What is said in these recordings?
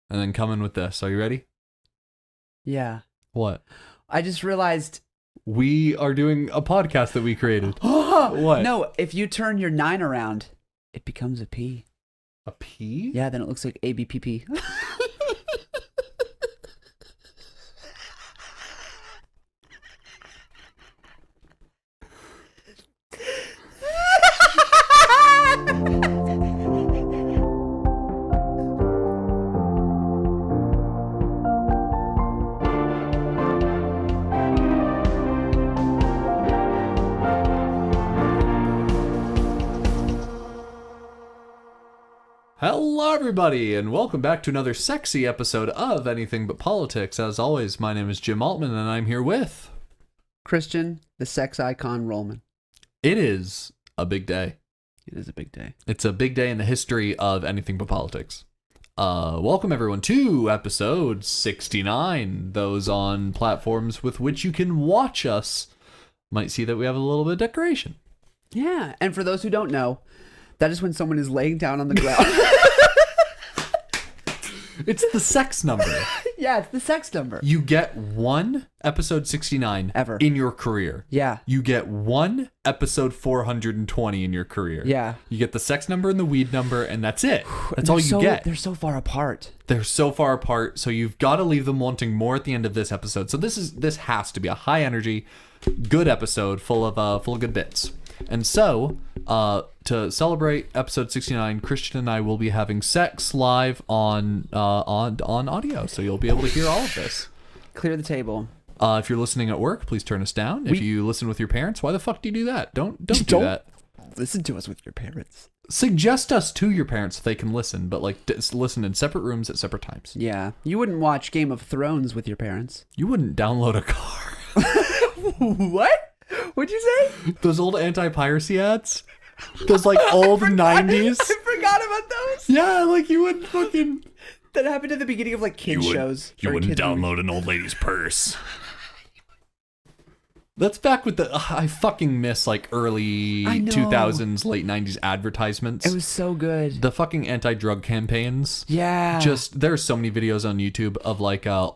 and then come in with this. Are you ready? Yeah. What? I just realized. We are doing a podcast that we created. What? No, if you turn your 9 around, it becomes a P. A P? Yeah, then it looks like ABPP. Hello, everybody, and welcome back to another sexy episode of Anything But Politics. As always, my name is Jim Altman, and I'm here with... Christian, the sex icon Rollman. It is a big day. It is a big day. It's a big day in the history of Anything But Politics. Welcome, everyone, to episode 69. Those on platforms with which you can watch us might see that we have a little bit of decoration. Yeah, and for those who don't know, that is when someone is laying down on the ground. It's the sex number. Yeah, it's the sex number. You get one episode 69 Ever. in your career. Yeah. You get one episode 420 in your career. Yeah. You get the sex number and the weed number, and that's it. That's all you get. They're so far apart. They're so far apart, so you've got to leave them wanting more at the end of this episode. So this has to be a high energy, good episode full of good bits. And so, to celebrate episode 69, Christian and I will be having sex live on audio, so you'll be able to hear all of this. Clear the table. If you're listening at work, please turn us down. If you listen with your parents, why the fuck do you do that? Don't do that. Listen to us with your parents. Suggest us to your parents so they can listen, but listen in separate rooms at separate times. Yeah. You wouldn't watch Game of Thrones with your parents. You wouldn't download a car. What? What'd you say? Those old anti-piracy ads? Those old 90s? I forgot about those. Yeah, you wouldn't fucking... That happened at the beginning of kids shows. You wouldn't download an old lady's purse. That's back with the... I fucking miss early 2000s, late 90s advertisements. It was so good. The fucking anti-drug campaigns. Yeah. There's so many videos on YouTube of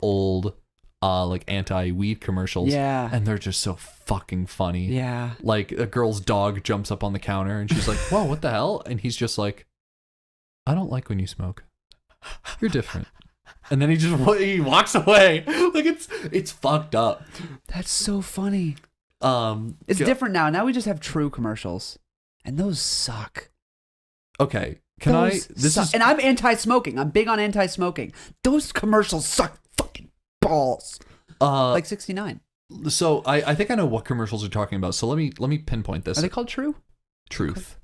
old... anti-weed commercials. Yeah. And they're just so fucking funny. Yeah. A girl's dog jumps up on the counter and she's like, whoa, what the hell? And he's just like, I don't like when you smoke. You're different. And then he walks away. It's fucked up. That's so funny. It's different now. Now we just have true commercials. And those suck. Okay. And I'm anti-smoking. I'm big on anti-smoking. Those commercials suck fucking balls. 69. So I think I know what commercials you're talking about. So let me pinpoint this. Are they called True? Truth.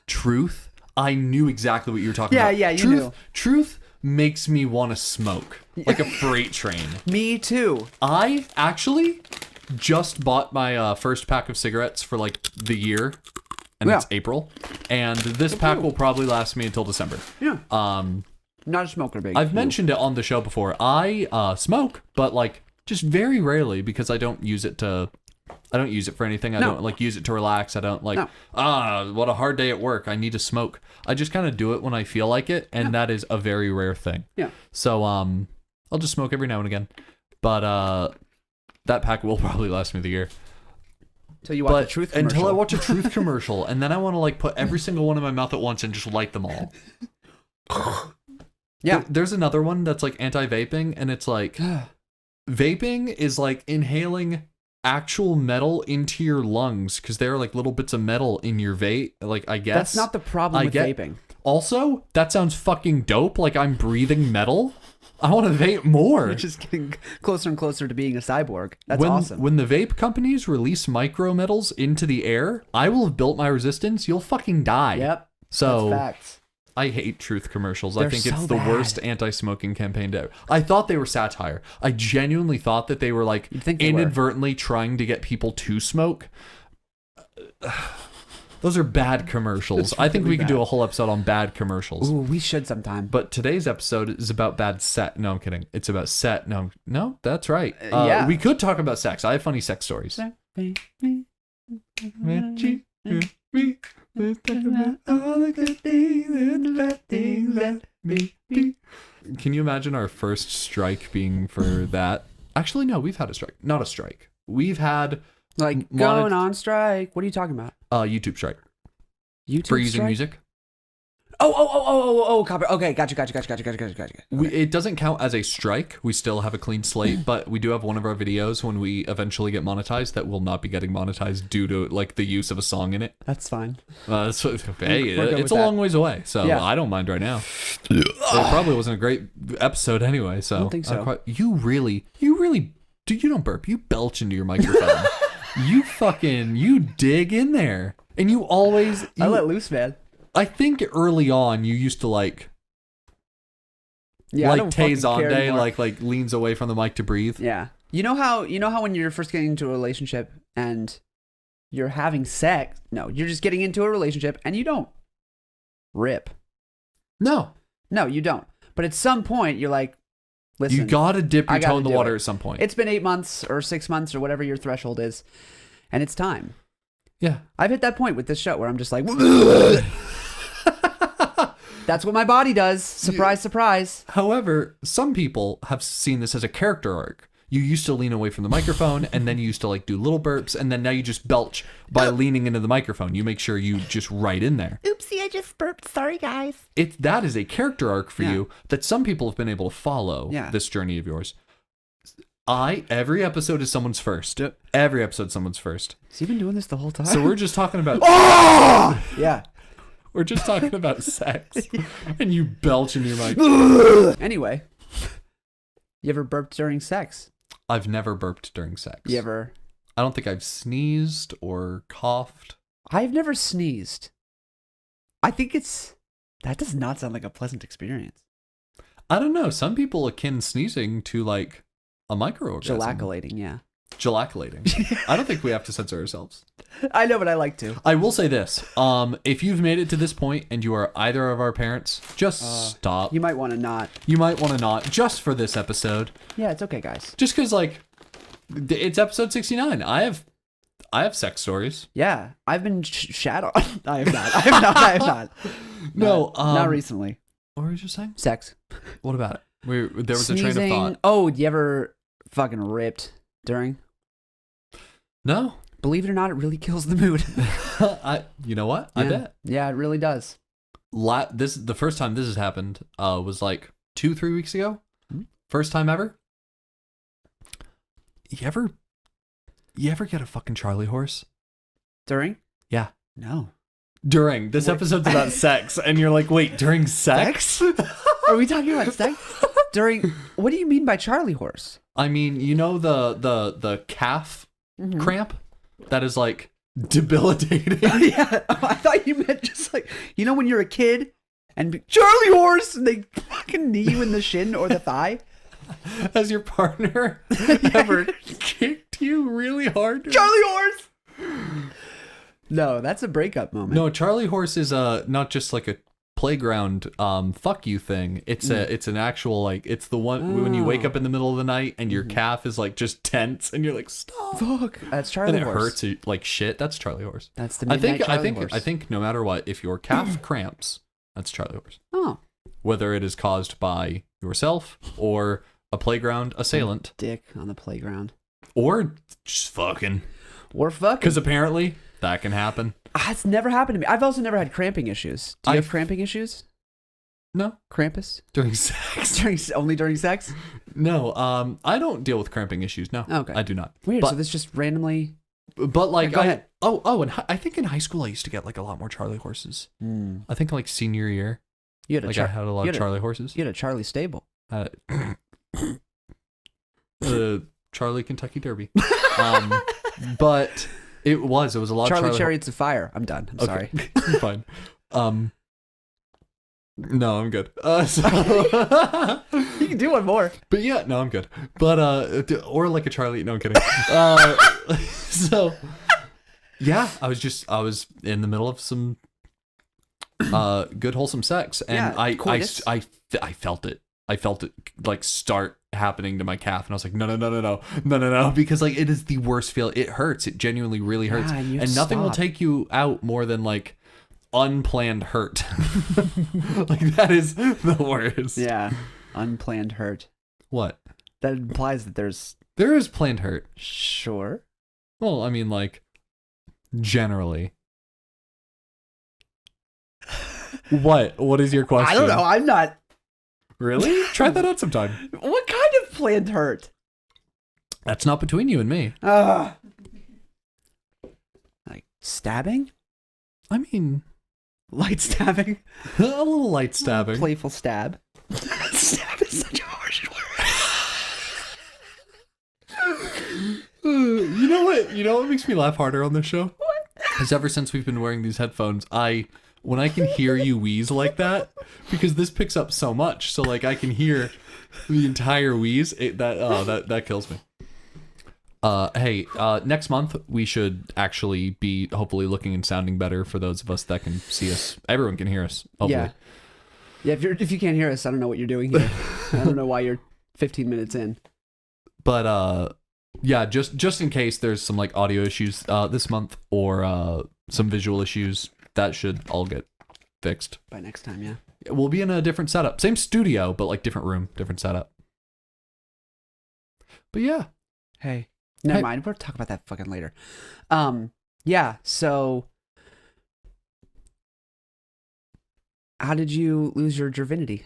Truth. I knew exactly what you were talking about. Yeah, you knew. Truth makes me want to smoke like a freight train. Me too. I actually just bought my first pack of cigarettes for the year, and it's April, and this pack will probably last me until December. Yeah. Not a smoker, big. I've mentioned it on the show before. I smoke, but just very rarely because I don't use it for anything. I don't use it to relax. I don't what a hard day at work. I need to smoke. I just kind of do it when I feel like it, and that is a very rare thing. Yeah. So I'll just smoke every now and again, but that pack will probably last me the year. Until you watch a Truth commercial. Until I watch a Truth commercial, and then I want to put every single one in my mouth at once and just light them all. Yeah. There's another one that's anti-vaping, and it's vaping is inhaling actual metal into your lungs because there are little bits of metal in your vape. I guess that's not the problem with vaping. Also, that sounds fucking dope. I'm breathing metal. I want to vape more. You're just getting closer and closer to being a cyborg. That's awesome. When the vape companies release micro metals into the air, I will have built my resistance. You'll fucking die. Yep. So that's facts. I hate Truth commercials. They're I think it's so the bad. worst anti-smoking campaign ever. I thought they were satire. I genuinely thought that they were inadvertently trying to get people to smoke. Those are bad commercials. I think we could do a whole episode on bad commercials. Ooh, we should sometime. But today's episode is about bad set. No, I'm kidding. It's about set. No, that's right. Yeah. We could talk about sex. I have funny sex stories. Let's talk about all the good things and the bad things that me be. Can you imagine our first strike being for that? Actually, no, we've had a strike. Not a strike. We've had Like going on strike. What are you talking about? YouTube strike. YouTube For using strike? music. Copy. Okay, gotcha. It doesn't count as a strike. We still have a clean slate, but we do have one of our videos when we eventually get monetized that will not be getting monetized due to like the use of a song in it. That's fine. So, hey, We're good it's a with long ways away, so Yeah. I don't mind right now. It probably wasn't a great episode anyway, so I don't think so. You really, dude, you don't burp. You belch into your microphone. you dig in there, and you always. I let loose, man. I think early on you used to like Yeah, I like don't fucking care Tay Zonday, anymore. like leans away from the mic to breathe. Yeah. You know how when you're first getting into a relationship and you're having sex? No, you're just getting into a relationship and you don't rip. No, You don't. But at some point you're like, listen, you gotta dip I your toe gotta in the do water it. at some point. It's been 8 months or 6 months or whatever your threshold is, and it's time. Yeah. I've hit that point with this show where I'm just like, that's what my body does. Surprise, surprise. However, some people have seen this as a character arc. You used to lean away from the microphone, and then you used to like do little burps, and then now you just belch by leaning into the microphone. You make sure you just right in there. Oopsie, I just burped. Sorry, guys. That is a character arc for Yeah. you that some people have been able to follow. Yeah. This journey of yours. Every episode is someone's first. Yep. Every episode someone's first. Has he been doing this the whole time? So we're just talking about yeah. we're just talking about sex, and you belch into your mic. Anyway, you ever burped during sex? I've never burped during sex. You ever? I don't think I've sneezed or coughed. I've never sneezed. I think that does not sound like a pleasant experience. I don't know. Some people akin sneezing to like a microorganism. Jalaculating, yeah. Jalaculating. I don't think we have to censor ourselves. I know, but I like to. I will say this. If you've made it to this point and you are either of our parents, just stop. You might want to not. You might want to not, just for this episode. Yeah, it's okay, guys. Just because, like, it's episode 69. I have sex stories. Yeah, I've been shat on. I have not. No, not recently. What were you just saying? Sex. What about it? There was Sneezing. a train of thought. Oh, you ever fucking ripped during? No. Believe it or not, it really kills the mood. You know what? I bet. Yeah, it really does. The first time this has happened was like 2-3 weeks ago. First time ever. You ever get a fucking Charlie horse? During? Yeah. No. During. This episode's about sex, and you're like, wait, during sex? Are we talking about sex? During? What do you mean by Charlie horse? I mean, you know the calf cramp that is like debilitating. Yeah, I thought you meant just like, you know, when you're a kid and Charlie horse and they fucking knee you in the shin or the thigh. Has your partner ever kicked you really hard? Charlie horse. No, that's a breakup moment. No, Charlie horse is not just like a playground fuck you thing. It's it's an actual like it's the one when you wake up in the middle of the night and your calf is like just tense and you're like stop. Fuck. That's Charlie And it horse. hurts you like shit. That's Charlie horse. That's the midnight Charlie horse. I think no matter what, if your calf cramps, that's Charlie horse. Oh. Whether it is caused by yourself or a playground assailant Dick on the playground. or just fucking. Or fucking. Because apparently that can happen. It's never happened to me. I've also never had cramping issues. Do you have cramping issues? No. Krampus? During sex. Only during sex? No, I don't deal with cramping issues. No, Okay. I do not. Weird. But, So this just randomly. but like, Go ahead. and I think in high school I used to get like a lot more Charlie horses. I think like senior year, You had a like I had a lot of Charlie horses. You had a Charlie stable. Charlie Kentucky Derby. But it was a lot Charlie of Charlie Chariots of Fire. I'm done. I'm sorry. You're fine. No, I'm good. You can do one more. But yeah, no, I'm good. But or like a Charlie. No, I'm kidding. So yeah, I was in the middle of some good wholesome sex, and Yeah, I felt it. I felt it like start happening to my calf, and I was like, no, because like it is the worst feel. It hurts. It genuinely really hurts, Yeah, and you and nothing will stop. take you out more than like unplanned hurt. Like that is the worst. Yeah. Unplanned hurt. What? That implies that there's There is planned hurt. sure. Well, I mean, like, generally. What is your question? I don't know. I'm not. Really? Try that out sometime. What kind of planned hurt? That's not between you and me. Like stabbing? I mean, Light stabbing? a little light stabbing. Playful stab. Stab is such a harsh word. You know what? You know what makes me laugh harder on this show? What? Is ever since we've been wearing these headphones, when I can hear you wheeze like that, because this picks up so much, so like I can hear the entire wheeze. That kills me. Hey, next month we should actually be hopefully looking and sounding better for those of us that can see us. Everyone can hear us. Hopefully. Yeah. If you can't hear us, I don't know what you're doing here. I don't know why you're 15 minutes in. But yeah, just in case there's some like audio issues this month or some visual issues, that should all get fixed By next time, yeah. We'll be in a different setup, same studio, but like different room, different setup. But yeah. Hey, never mind. We'll talk about that fucking later. Yeah. So, how did you lose your virginity?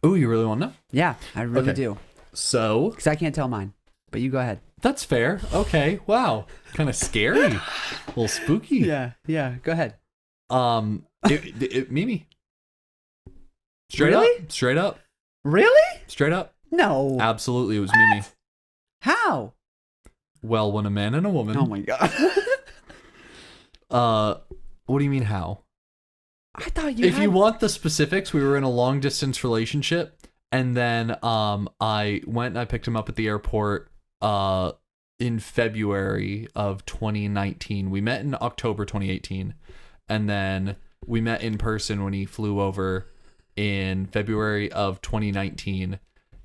Oh, you really want to know? Yeah, I really Okay. do. So Because I can't tell mine. But you go ahead. that's fair. Okay. Wow. Kind of scary. A little spooky. Yeah. Go ahead. Mimi. Straight Really? up. Straight up. Really? Straight up. No. Absolutely, it was Mimi. How? Well, when a man and a woman. Oh my god. What do you mean how? I thought you. If you want the specifics, we were in a long distance relationship, and then I went and I picked him up at the airport in February of 2019. We met in October 2018, and then we met in person when he flew over in February of 2019,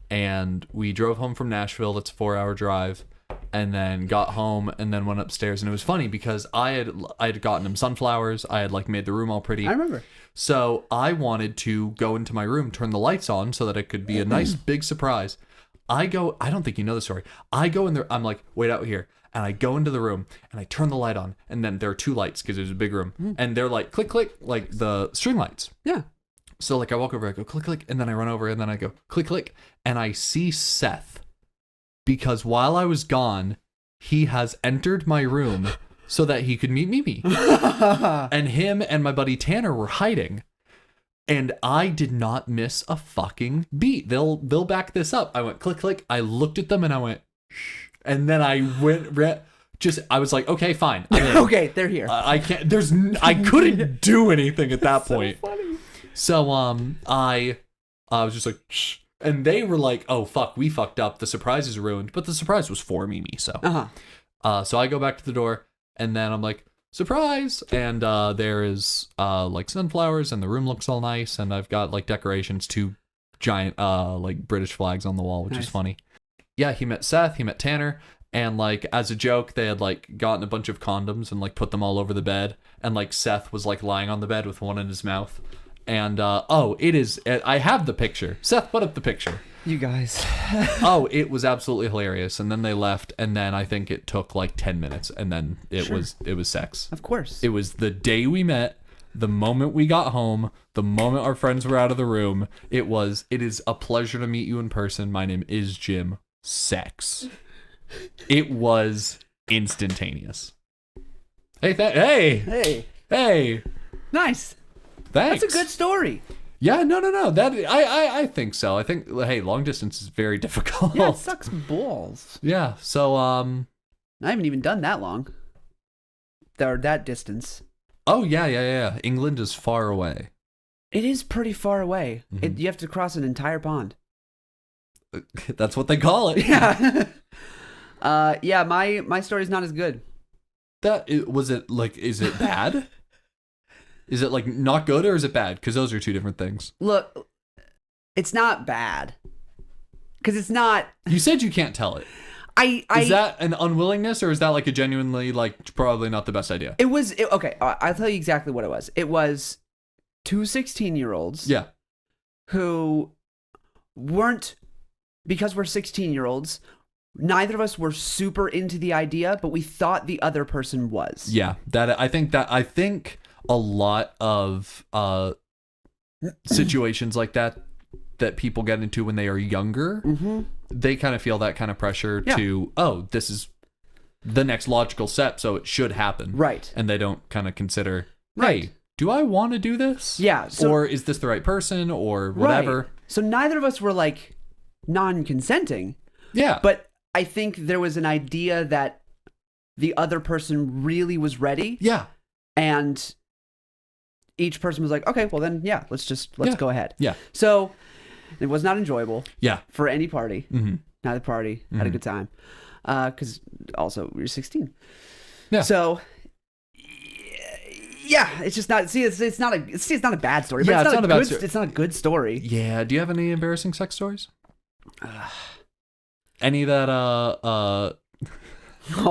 and we drove home from Nashville. That's a 4-hour drive. And then got home and then went upstairs, and it was funny because I had gotten him sunflowers. I had like made the room all pretty. I remember. So I wanted to go into my room, turn the lights on so that it could be a nice big surprise. I don't think you know the story. I go in there, I'm like, wait out here. And I go into the room and I turn the light on, and then there are 2 lights because it was a big room. And they're like click, click, like the string lights. Yeah. So like I walk over, I go click, click, and then I run over and then I go click, click. And I see Seth, because while I was gone, he has entered my room so that he could meet Mimi. And him and my buddy Tanner were hiding. And I did not miss a fucking beat. They'll back this up. I went click, click. I looked at them and I went, shh. And then I I was like, okay, fine. Okay, they're here. I can't, I couldn't do anything at that point. Funny. So, I was just like, shh. And they were like, oh, fuck, we fucked up. The surprise is ruined. But the surprise was for Mimi, so. So I go back to the door, and then I'm like, surprise! And there is like sunflowers, and the room looks all nice, and I've got like decorations, 2 giant like British flags on the wall, which is funny. Yeah, he met Seth, he met Tanner, and like as a joke, they had like gotten a bunch of condoms and like put them all over the bed, and like Seth was like lying on the bed with one in his mouth. And I have the picture. Seth, put up the picture. You guys. Oh, it was absolutely hilarious. And then they left, and then I think it took like 10 minutes, and then it was sex. Of course. It was the day we met, the moment we got home, the moment our friends were out of the room. It is a pleasure to meet you in person. My name is Jim. Sex. It was instantaneous. Hey. Nice. Thanks. That's a good story. Yeah, no. That I think so. I think long distance is very difficult. Yeah, it sucks balls. Yeah. So I haven't even done that long. Or that distance. Oh yeah. England is far away. It is pretty far away. Mm-hmm. You have to cross an entire pond. That's what they call it. Yeah. Yeah. My story's not as good. Is it bad? Is it like not good or is it bad? Because those are 2 different things. Look, it's not bad. Because it's not. You said you can't tell it. Is that an unwillingness, or is that like a genuinely like probably not the best idea? Okay, I'll tell you exactly what it was. It was two 16-year-olds Yeah. who weren't, because we're 16-year-olds, neither of us were super into the idea, but we thought the other person was. Yeah, I think a lot of situations like that people get into when they are younger, they kind of feel that kind of pressure to, oh, this is the next logical step, so it should happen. Right. And they don't kind of consider, hey, Right. do I want to do this? Yeah. Or is this the right person, or whatever? Right. So neither of us were like non-consenting. Yeah. But I think there was an idea that the other person really was ready. Yeah. And each person was like, okay, well then, yeah, let's go ahead. Yeah. So it was not enjoyable. Yeah. For any party. Mm-hmm. Neither party had a good time. Because also we were 16. Yeah. So yeah, it's just not. See, it's not a bad story. But Yeah, it's not a bad good. story. It's not a good story. Yeah. Do you have any embarrassing sex stories? Any that Oh,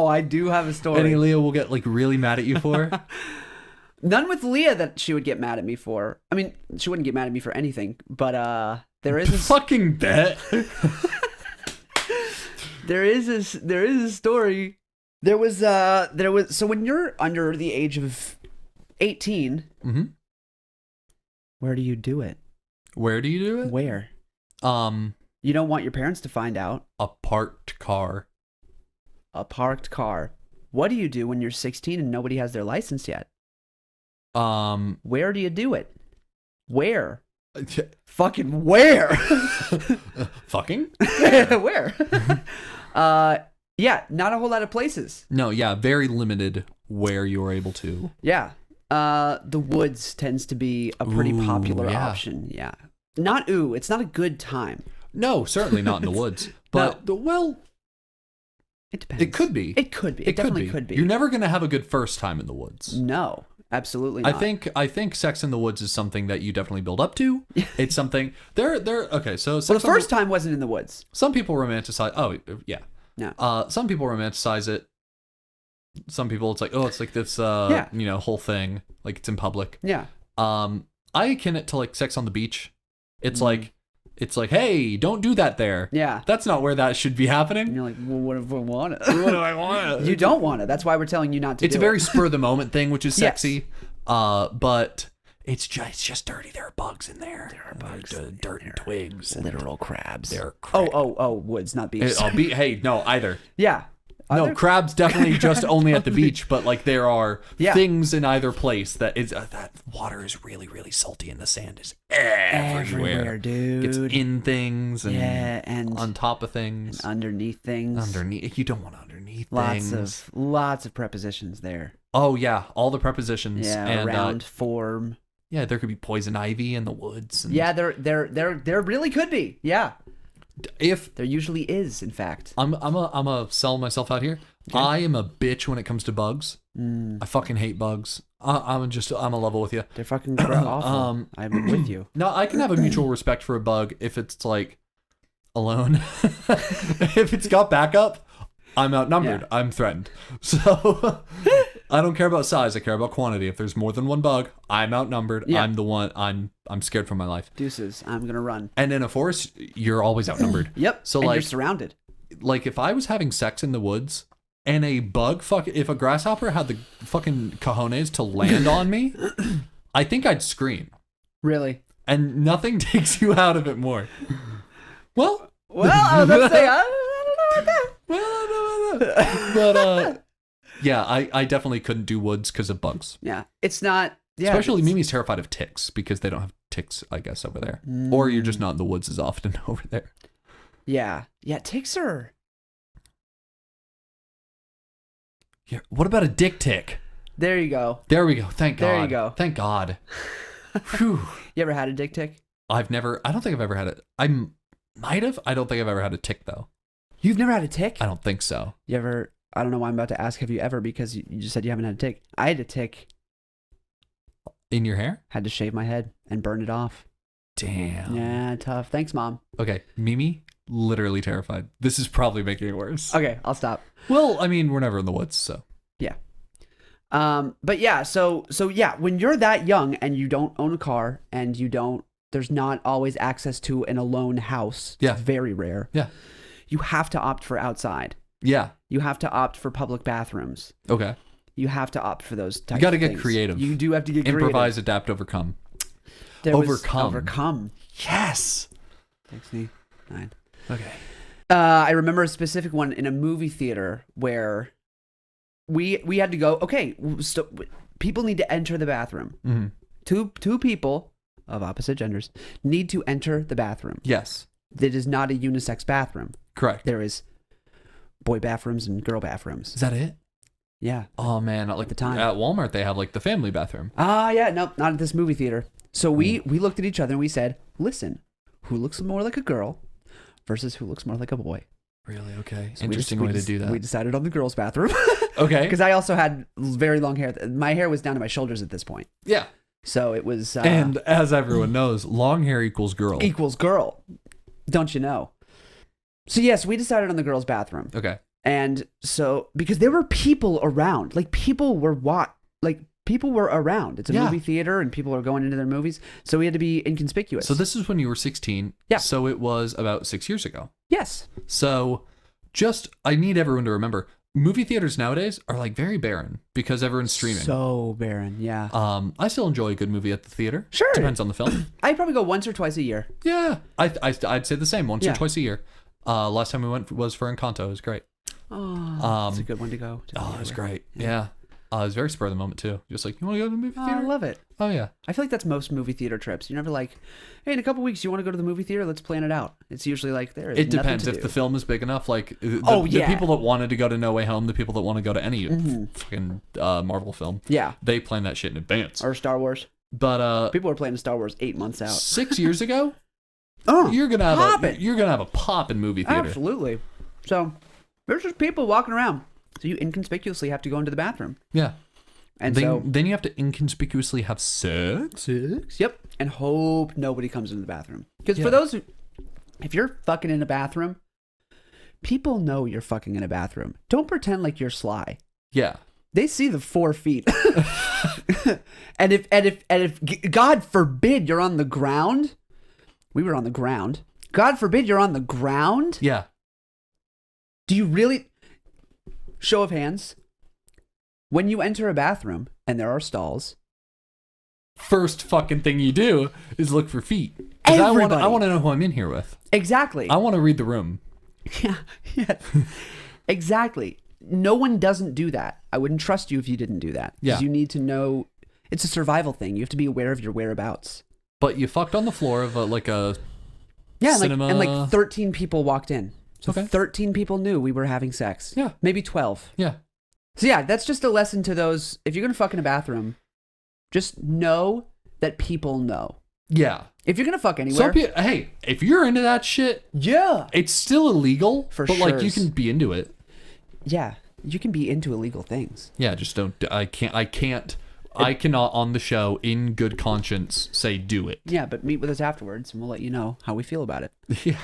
I do have a story. any Leah will get like really mad at you for? None with Leah that she would get mad at me for. I mean, she wouldn't get mad at me for anything. But there is a Fucking bet. there is a story. There was so when you're under the age of 18, Mm-hmm. where do you do it? Where do you do it? Where? You don't want your parents to find out. A parked car. A parked car. What do you do when you're 16 and nobody has their license yet? Where do you do it? Where? Fucking where? Fucking? Where? Yeah, not a whole lot of places. No, yeah, very limited where you are able to. Yeah. The woods tends to be a pretty popular option. Yeah. It's not a good time. No, certainly not in the woods. But well, it depends. it could be. It could be. It definitely could be. You're never gonna have a good first time in the woods. No, absolutely not. I think sex in the woods is something that you definitely build up to. It's something there. Okay, so Well, the first time wasn't in the woods. Some people romanticize. Oh, yeah. No. Some people romanticize it. Some people, it's like, oh, it's like this, whole thing, like it's in public. Yeah. I akin it to like sex on the beach. It's like, hey, don't do that there. Yeah. That's not where that should be happening. And you're like, well, what if I want it? What do I want? You don't want it. That's why we're telling you not to. It's do a very it. spur of the moment thing, which is Yes. sexy. But it's just dirty. There are bugs in there. There are bugs, dirt and twigs, Literal crabs. They're Oh, woods, not beach. Hey, no, either. Yeah. No, crabs definitely just only at the beach, but like there are things in either place that is that water is really, really salty and the sand is everywhere, dude. It's in things and, and on top of things, and underneath things. underneath. You don't want underneath things. Lots of prepositions there. Oh yeah, all the prepositions. Yeah, and, around, form. Yeah, there could be poison ivy in the woods. And Yeah, there really could be. Yeah. If there usually is, in fact. I'm a sell myself out here. Okay. I am a bitch when it comes to bugs. I fucking hate bugs. I'm a level with you. They're fucking awful. I'm with you. No, I can have a mutual respect for a bug if it's like alone. If it's got backup, I'm outnumbered. Yeah. I'm threatened. So I don't care about size. I care about quantity. If there's more than one bug, I'm outnumbered. Yeah. I'm the one. I'm scared for my life. Deuces. I'm gonna run. And in a forest, you're always outnumbered. Yep. So and like you're surrounded. Like if I was having sex in the woods and a bug if a grasshopper had the fucking cojones to land on me, I think I'd scream. Really? And nothing takes you out of it more. Well, I was about to say I don't know about that. But yeah, I definitely couldn't do woods because of bugs. Yeah, it's not. Yeah, especially Mimi's terrified of ticks because they don't have ticks, I guess, over there. Or you're just not in the woods as often over there. Yeah, ticks are. Yeah. What about a dick tick? There you go. There we go. Thank God. There you go. Thank God. Whew. You ever had a dick tick? I don't think I've ever had it. I might have. I don't think I've ever had a tick though. You've never had a tick? I don't think so. You ever? I don't know why I'm about to ask. Have you ever? Because you just said you haven't had a tick. I had a tick. In your hair? Had to shave my head and burn it off. Damn. Yeah, tough. Thanks, Mom. Okay, Mimi, literally terrified. This is probably making it worse. Okay, I'll stop. Well, I mean, we're never in the woods, so. Yeah. But yeah, so yeah, when you're that young and you don't own a car and there's not always access to an alone house. Yeah. It's very rare. Yeah. You have to opt for outside. Yeah. You have to opt for public bathrooms. Okay. You have to opt for those types You got to of get things. creative. You do have to get Improvise, adapt, overcome. Overcome. Yes. 69. Okay. I remember a specific one in a movie theater where we had to go, okay, so people need to enter the bathroom. Mm-hmm. Two people of opposite genders need to enter the bathroom. Yes. It is not a unisex bathroom. Correct. There is boy bathrooms and girl bathrooms. Is that it? Yeah. Oh man, at like the time. at Walmart they have like the family bathroom. Yeah, nope, not at this movie theater. So we looked at each other and we said, listen, who looks more like a girl versus who looks more like a boy? Really? Okay. So Interesting way to do that. We decided on the girls' bathroom. Okay. Because I also had very long hair. My hair was down to my shoulders at this point. Yeah. So it was... and as everyone knows, long hair equals girl. Equals girl. Don't you know? So yes, we decided on the girls' bathroom. Okay. And so, because there were people around. Like, people were around. It's a movie theater and people are going into their movies. So we had to be inconspicuous. So this is when you were 16. Yeah. So it was about 6 years ago. Yes. So I need everyone to remember, movie theaters nowadays are like very barren because everyone's streaming. So barren, yeah. I still enjoy a good movie at the theater. Sure. Depends on the film. I'd probably go once or twice a year. Yeah. I'd say the same, once Yeah. or twice a year. Last time we went was for Encanto. It was great. Oh, it's a good one to go to. Oh, it was great. Yeah. It was very spur of the moment too. Just like, you want to go to the movie Oh, theater? I love it. Oh yeah. I feel like that's most movie theater trips. You're never like, hey, in a couple weeks, you want to go to the movie theater? Let's plan it out. It's usually like, there is It nothing depends to if do. the film is big enough. Like the Yeah. people that wanted to go to No Way Home, the people that want to go to any fucking Marvel film, Yeah. they plan that shit in advance. Or Star Wars. But People are planning Star Wars 8 months out. 6 years ago, Oh, you're gonna have poppin'. a pop in movie theater. Absolutely. So there's just people walking around. So you inconspicuously have to go into the bathroom. Yeah. And Then you have to inconspicuously have sex. Yep. And hope nobody comes into the bathroom. Because Yeah. for those who, if you're fucking in a bathroom, people know you're fucking in a bathroom. Don't pretend like you're sly. Yeah. They see the 4 feet. and if God forbid you're on the ground, we were on the ground. God forbid you're on the ground. Yeah. Do you really, show of hands, when you enter a bathroom and there are stalls, First fucking thing you do is look for feet. 'Cause Everybody. I want to know who I'm in here with. exactly. I want to read the room. Yeah, yes. Exactly. No one doesn't do that. I wouldn't trust you if you didn't do that. Yeah. Because you need to know, it's a survival thing. You have to be aware of your whereabouts. But you fucked on the floor of like a Yeah, cinema. and like 13 people walked in. So Okay. 13 people knew we were having sex. Yeah. Maybe 12. Yeah. So yeah, that's just a lesson to those. If you're going to fuck in a bathroom, just know that people know. Yeah. If you're going to fuck anywhere. Some people, hey, if you're into that shit, Yeah. it's still illegal. For but like you sures. can be into it. Yeah. You can be into illegal things. Yeah, just don't. I cannot on the show in good conscience say do it. Yeah, but meet with us afterwards and we'll let you know how we feel about it. Yeah.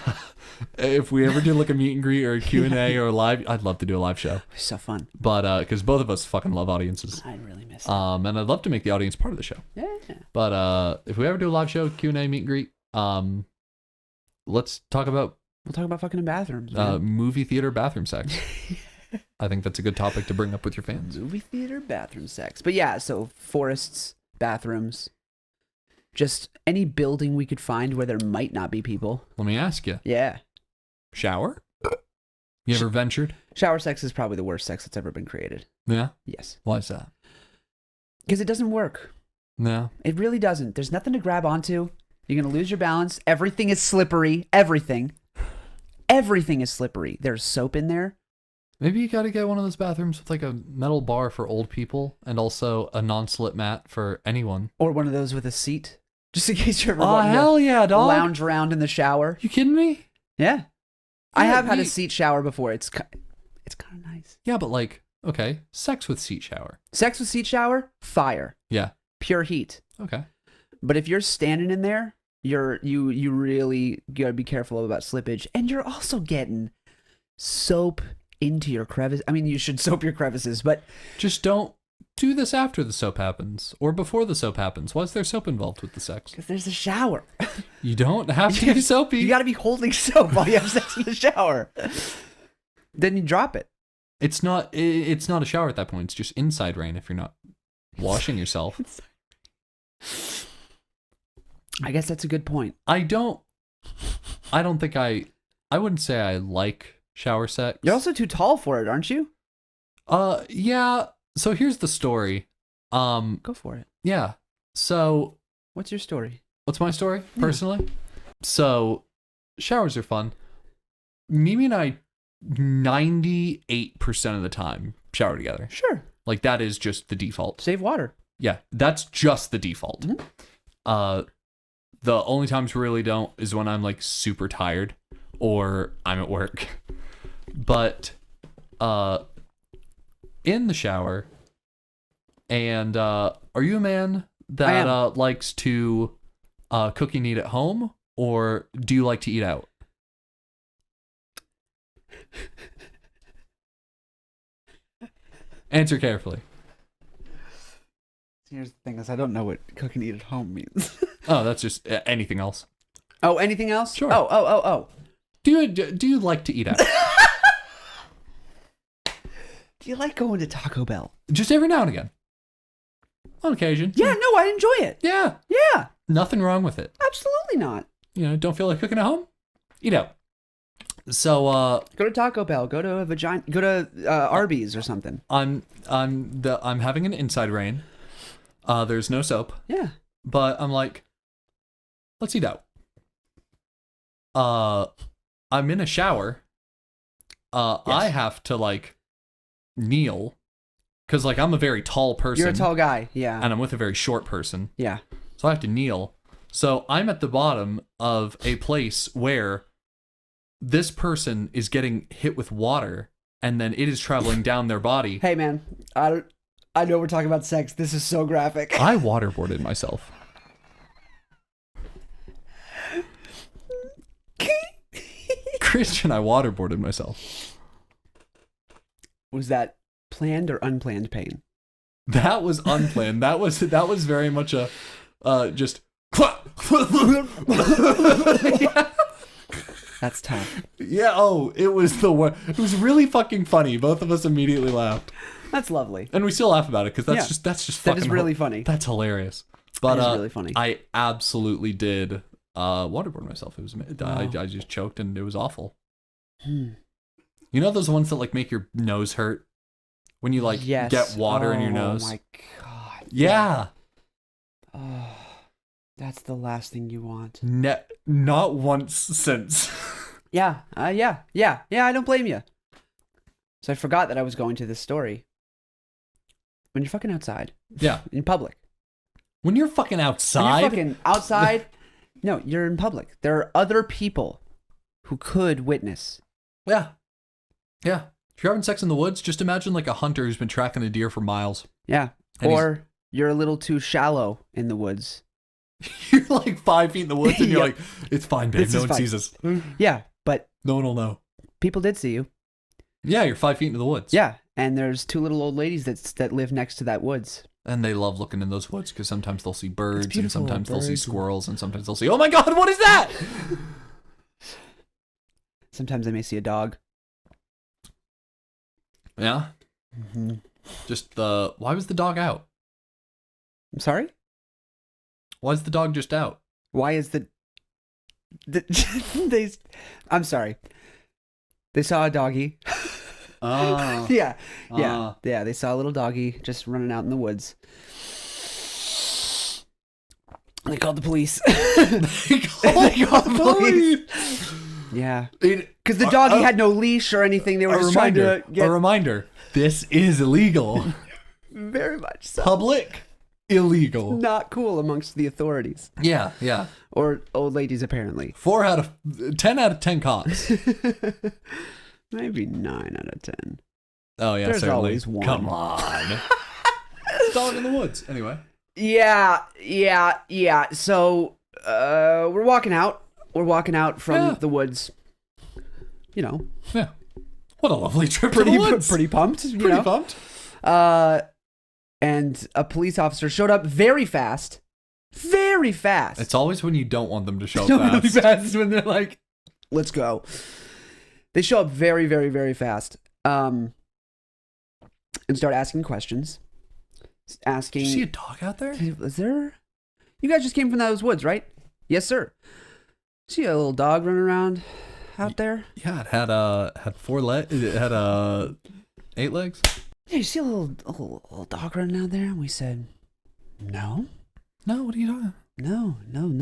If we ever do like a meet and greet or a Q&A or a live, I'd love to do a live show. It's so fun. But because both of us fucking love audiences. I really miss it. And I'd love to make the audience part of the show. Yeah. But if we ever do a live show, Q&A, meet and greet, let's talk about We'll talk about fucking in bathrooms. Man. movie theater bathroom sex. I think that's a good topic to bring up with your fans. Movie theater bathroom sex. But yeah, so forests, bathrooms, just any building we could find where there might not be people. Let me ask you, Yeah. shower? You ever ventured? Shower sex is probably the worst sex that's ever been created. Yeah? Yes. Why is that? Because it doesn't work. No. It really doesn't. There's nothing to grab onto. You're going to lose your balance. Everything is slippery. Everything. Everything is slippery. There's soap in there. Maybe you got to get one of those bathrooms with like a metal bar for old people and also a non-slip mat for anyone. Or one of those with a seat. Just in case you're ever Oh, wanting to hell yeah, dog. lounge around in the shower. You kidding me? Yeah. I Yeah, have had a we- seat shower before. It's kind of nice. Yeah, but like, okay, sex with seat shower. Sex with seat shower, fire. Yeah. Pure heat. Okay. But if you're standing in there you really gotta be careful about slippage, and you're also getting soap into your crevice. I mean, you should soap your crevices, but Just don't do this after the soap happens or before the soap happens. Why is there soap involved with the sex? because there's a shower. You don't have to be soapy. You gotta be holding soap while you have sex in the shower. Then you drop it. It's not a shower at that point. It's just inside rain if you're not washing yourself. I guess that's a good point. I wouldn't say I like shower sex. You're also too tall for it, aren't you? Yeah. So here's the story. Go for it. Yeah. So What's your story? what's my story personally? So showers are fun. Mimi and I 98% of the time shower together. Sure. Like that is just the default. Save water. Yeah, that's just the default. Mhm. The only times we really don't is when I'm like super tired or I'm at work. But in the shower, and are you a man that likes to cook and eat at home, or do you like to eat out? Answer carefully. Here's the thing: is I don't know what cook and eat at home means. Oh, that's just anything else. Oh, anything else? Sure. Oh. Do you like to eat out? Do you like going to Taco Bell? Just every now and again. On occasion. Yeah, no, I enjoy it. Yeah. Yeah, Nothing wrong with it. absolutely not. You know, don't feel like cooking at home? Eat out. So Go to Taco Bell. Go to Arby's or something. I'm having an inside rain. There's no soap, Yeah. but I'm like, let's eat out. I'm in a shower. Yes. I have to like kneel because like I'm a very tall person. You're a tall guy. Yeah. and I'm with a very short person. Yeah. So I have to kneel. So I'm at the bottom of a place where this person is getting hit with water and then it is traveling down their body. Hey, man. I know we're talking about sex. This is so graphic. I waterboarded myself. Christian, I waterboarded myself. Was that planned or unplanned pain? That was unplanned. That was very much a just That's tough. yeah. Oh, it was the one. It was really fucking funny. Both of us immediately laughed, That's lovely. and we still laugh about it because that's Yeah. just That fucking is really funny. That's hilarious. But That is really funny. I absolutely did waterboard myself. It was Wow. I just choked and it was awful. Hmm. You know those ones that like make your nose hurt when you like Yes. get water in your nose. Oh my god. Yeah. Oh, that's the last thing you want. Not once since. Yeah. Yeah. I don't blame you. So I forgot that I was going to this story. When you're fucking outside Yeah. in public. When you're fucking When outside. you're fucking outside. No, you're in public. There are other people who could witness. Yeah. Yeah. If you're having sex in the woods, just imagine like a hunter who's been tracking a deer for miles. Yeah. And Or you're a little too shallow in the woods. You're like 5 feet in the woods and you're Yep. like, it's fine, babe. This No is one fine. sees us. Yeah, but No one will know. people did see you. Yeah, you're 5 feet into the woods. Yeah, and there's two little old ladies that live next to that woods. And they love looking in those woods because sometimes they'll see birds and beautiful, sometimes they'll see birds. squirrels and sometimes they'll see, oh my God, what is that? Sometimes they may see a dog. Yeah. Mm-hmm. Just why was the dog out? I'm sorry? Why is the dog just out? Why is they? I'm sorry. They saw a doggy. Oh. Yeah. Ah. They saw a little doggy just running out in the woods. They called the police. They called the police. Yeah. It- Because the doggy had no leash or anything. They were just trying to A get reminder. This is illegal. very much so. Public illegal. Not cool amongst the authorities. Yeah, yeah. Or old ladies, apparently. 10 out of 10 cops. Maybe 9 out of 10. Oh yeah, There's certainly. always one. Come on. It's dog in the woods. Anyway. Yeah. So, we're walking out. We're walking out from Yeah. the woods. You know, Yeah. What a lovely trip to the woods. pretty pumped. You Pretty know? pumped. And a police officer showed up very fast. Very fast. It's always when you don't want them to show up really fast. fast when they're like, let's go. They show up very, very, very fast. And start asking questions. Asking. Did you see a dog out there? Is there? You guys just came from those woods, right? Yes, sir. See a little dog running around out there? Yeah, it had 4 legs. It had 8 legs. Yeah, you see a little dog running out there? And we said, no, No, what are you doing? no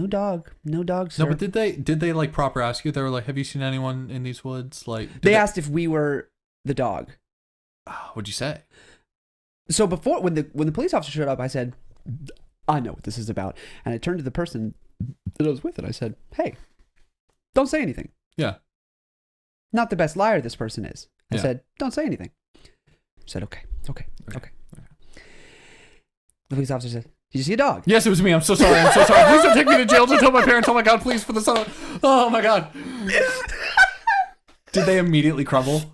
dog, no dog, sir. No, but did they like proper ask you? They were like, "Have you seen anyone in these woods?" Like They asked if we were the dog. What'd you say? So before, when the police officer showed up, I said, I know what this is about. And I turned to the person that I was with and I said, hey, don't say anything. Yeah. Not the best liar this person is. I Yeah. said, don't say anything. I said, okay. The police officer said, did you see a dog? Yes, it was me. I'm so sorry. Please don't take me to jail. Don't tell my parents. Oh my god, please, for the son of... Oh my god. Did they immediately crumble?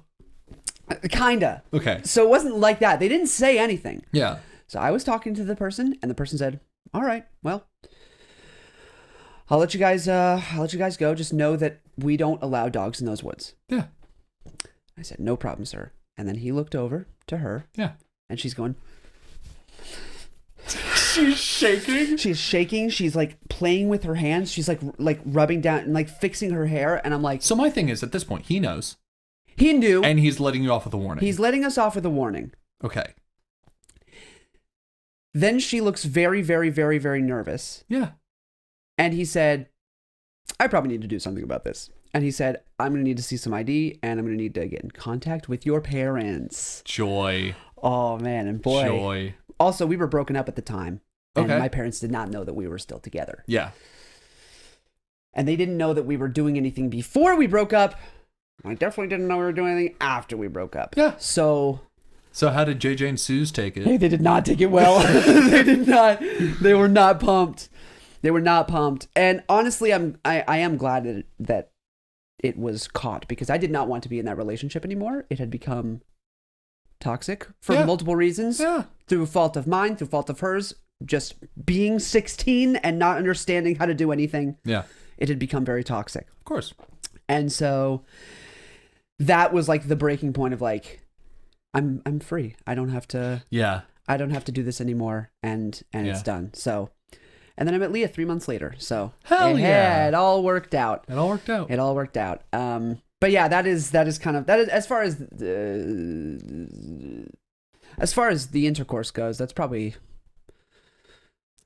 Kinda. Okay. So it wasn't like that. They didn't say anything. Yeah. So I was talking to the person, and the person said, all right, well, I'll let you guys go. Just know that we don't allow dogs in those woods. Yeah. I said, no problem, sir. And then he looked over to her. Yeah. And she's going... She's shaking. She's shaking. She's like playing with her hands. She's like rubbing down and like fixing her hair. And I'm like... So my thing is, at this point, he knows. He knew. And he's letting you off with a warning. He's letting us off with a warning. Okay. Then she looks very, very, very, very nervous. Yeah. And he said, I probably need to do something about this. And he said, I'm going to need to see some ID and I'm going to need to get in contact with your parents. Joy. Oh, man. And boy. Joy. Also, we were broken up at the time. And Okay. my parents did not know that we were still together. Yeah. And they didn't know that we were doing anything before we broke up. I definitely didn't know we were doing anything after we broke up. Yeah. So how did JJ and Suze take it? they did not take it well. They did not. They were not pumped. They were not pumped. And honestly, I am glad that it was caught because I did not want to be in that relationship anymore. It had become toxic for multiple reasons. Yeah. Through fault of mine, through fault of hers. Just being 16 and not understanding how to do anything. Yeah. It had become very toxic. Of course. And so that was like the breaking point of like, I'm free. I don't have to. Yeah. I don't have to do this anymore, and it's done. So, and then I met Leah 3 months later. So Hell yeah. it all worked out. It all worked out. It all worked out. But yeah, that is kind of as far as the intercourse goes. That's probably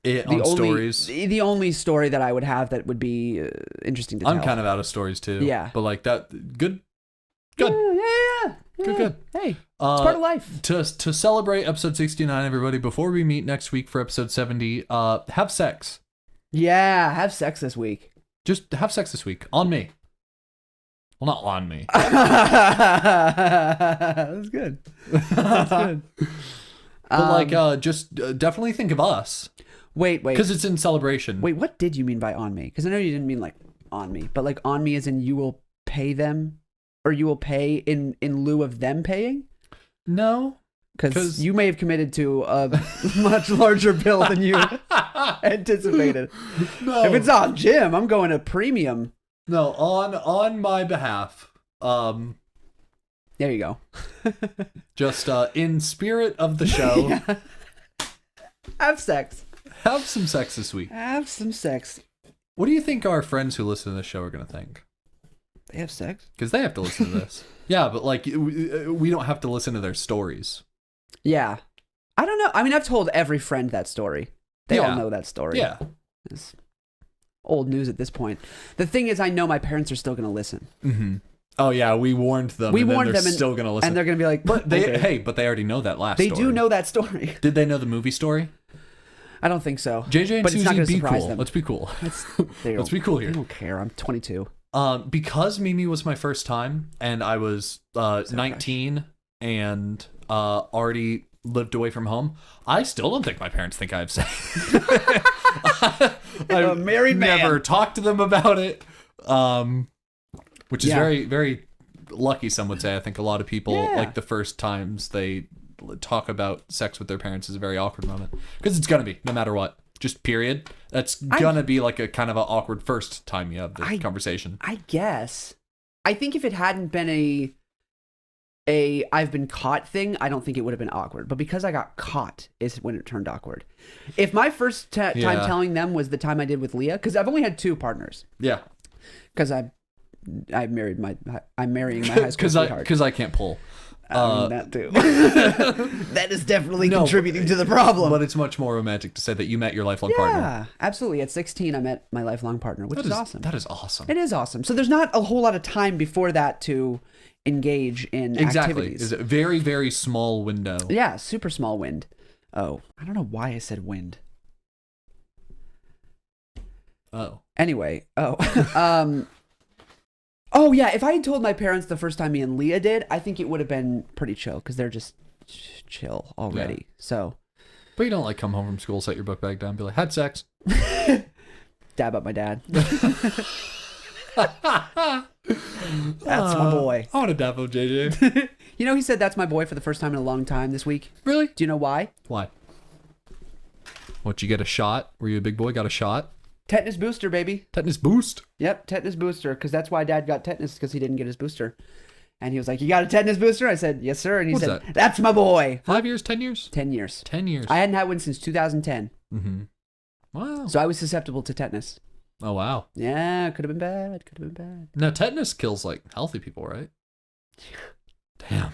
the only story that I would have that would be interesting to tell. I'm kind of out of stories too. Yeah. But like that, good. Yeah. Good. Hey, it's part of life. To celebrate episode 69, everybody, before we meet next week for episode 70, have sex. Yeah, have sex this week. Just have sex this week. On me. Well, not on me. That's good. That's good. But just definitely think of us. Wait. Because it's in celebration. Wait, what did you mean by on me? Because I know you didn't mean like on me, but like on me as in you will pay them, or you will pay in lieu of them paying? No. Because you may have committed to a much larger bill than you anticipated. No. If it's on Jim, I'm going to premium. No, on my behalf. There you go. Just in spirit of the show, Yeah. Have sex. have some sex this week. Have some sex. What do you think our friends who listen to this show are going to think? They have sex? Because they have to listen to this. Yeah, but like we don't have to listen to their stories. Yeah. I don't know. I mean, I've told every friend that story. They all know that story. Yeah. It's old news at this point. The thing is, I know my parents are still going to listen. Mm-hmm. Oh yeah, we warned them. We and warned them, they're still going to listen. And they're going to be like, but they okay. but they already know that last. They story. do know that story. Did they know the movie story? I don't think so. JJ and but it's not Susie, going to be surprise cool. them. Let's be cool. Let's be cool here. I don't care. I'm 22. Because Mimi was my first time, and I was 19 and already lived away from home, I still don't think my parents think I have sex. I married man. never talked to them about it. Which is Yeah. very, very lucky, some would say. I think a lot of people, Yeah. like the first times they talk about sex with their parents is a very awkward moment. Because it's going to be, no matter what. Just period. That's going to be like a kind of an awkward first time you have the conversation. I guess. I think if it hadn't been a I've been caught thing, I don't think it would have been awkward. But because I got caught is when it turned awkward. If my first time telling them was the time I did with Leah, because I've only had 2 partners. Yeah. Because I'm marrying my high school sweetheart. Because I can't pull. That too. That is definitely contributing to the problem. But it's much more romantic to say that you met your lifelong partner. Yeah, absolutely. At 16, I met my lifelong partner, which is awesome. That is awesome. It is awesome. So there's not a whole lot of time before that to engage in activities. It's a very, very small window. Yeah, super small wind. Oh, I don't know why I said wind. Oh. Anyway, oh yeah, if I had told my parents the first time me and Leah did, I think it would have been pretty chill because they're just chill already. Yeah. So, but you don't like come home from school, set your book bag down, be like, had sex. dab up my dad. That's my boy. I want to dab up JJ. You know, he said that's my boy for the first time in a long time this week. Really? Do you know why? Why? What, you get a shot? Were you a big boy? Got a shot? Tetanus booster, baby. Tetanus boost? Yep, tetanus booster, because that's why Dad got tetanus, because he didn't get his booster. And he was like, you got a tetanus booster? I said, yes, sir. And he said, that's my boy. 5 years, 10 years? 10 years. 10 years. I hadn't had one since 2010. Mm-hmm. Wow. So I was susceptible to tetanus. Oh, wow. Yeah, could have been bad. Could have been bad. Now, tetanus kills, like, healthy people, right? Damn.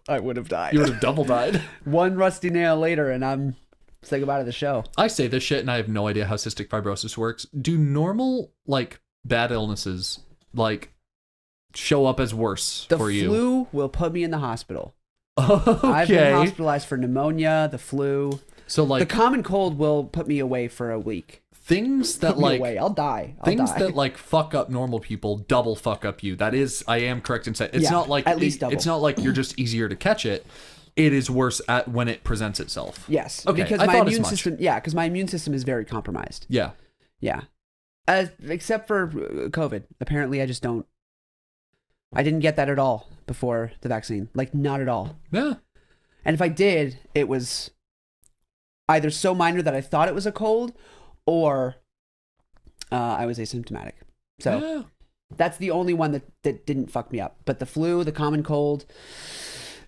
I would have died. You would have double died. One rusty nail later, and I'm saying goodbye to the show. I say this shit, and I have no idea how cystic fibrosis works. Do normal, like, bad illnesses, like, show up as worse for you? The flu will put me in the hospital. Okay. I've been hospitalized for pneumonia, the flu. So, like, the common cold will put me away for a week. Things that, Put me like, away. I'll die. things that, like, fuck up normal people double fuck up you. That is, I am correct in saying, it's not like, at least double. It's not like you're just easier to catch it. It is worse when it presents itself. Yes. Okay, Because I my thought as immune much. system. Yeah, because my immune system is very compromised. Yeah. Yeah. Except for COVID. Apparently, I didn't get that at all before the vaccine. Like, not at all. Yeah. And if I did, it was either so minor that I thought it was a cold, or I was asymptomatic. So Yeah. that's the only one that didn't fuck me up. But the flu, the common cold,